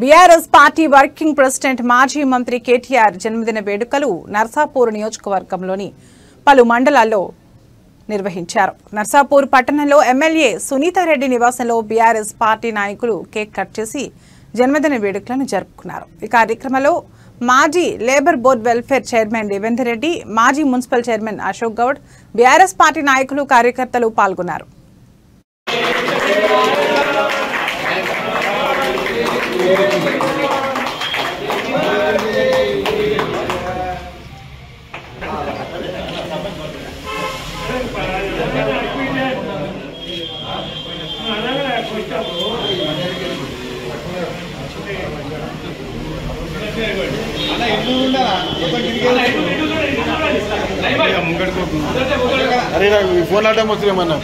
BRS party working president మాజీ మంత్రి కేటీఆర్ జన్మదిన వేడుకలు నర్సాపూర్ నియోజకవర్గంలోని పలు మండలాల్లో నిర్వహించారు. నర్సాపూర్ పట్టణంలో ఎమ్మెల్యే సునీతారెడ్డి నివాసంలో బీఆర్ఎస్ పార్టీ నాయకులు కేక్ కట్ చేసి జన్మదిన వేడుకలను జరుపుకున్నారు. ఈ కార్యక్రమంలో మాజీ labour board welfare chairman Devender Reddy, మాజీ municipal chairman Ashok Goud, BRS party నాయకులు, కార్యకర్తలు పాల్గొన్నారు. अरे फोन आटा मस्त मना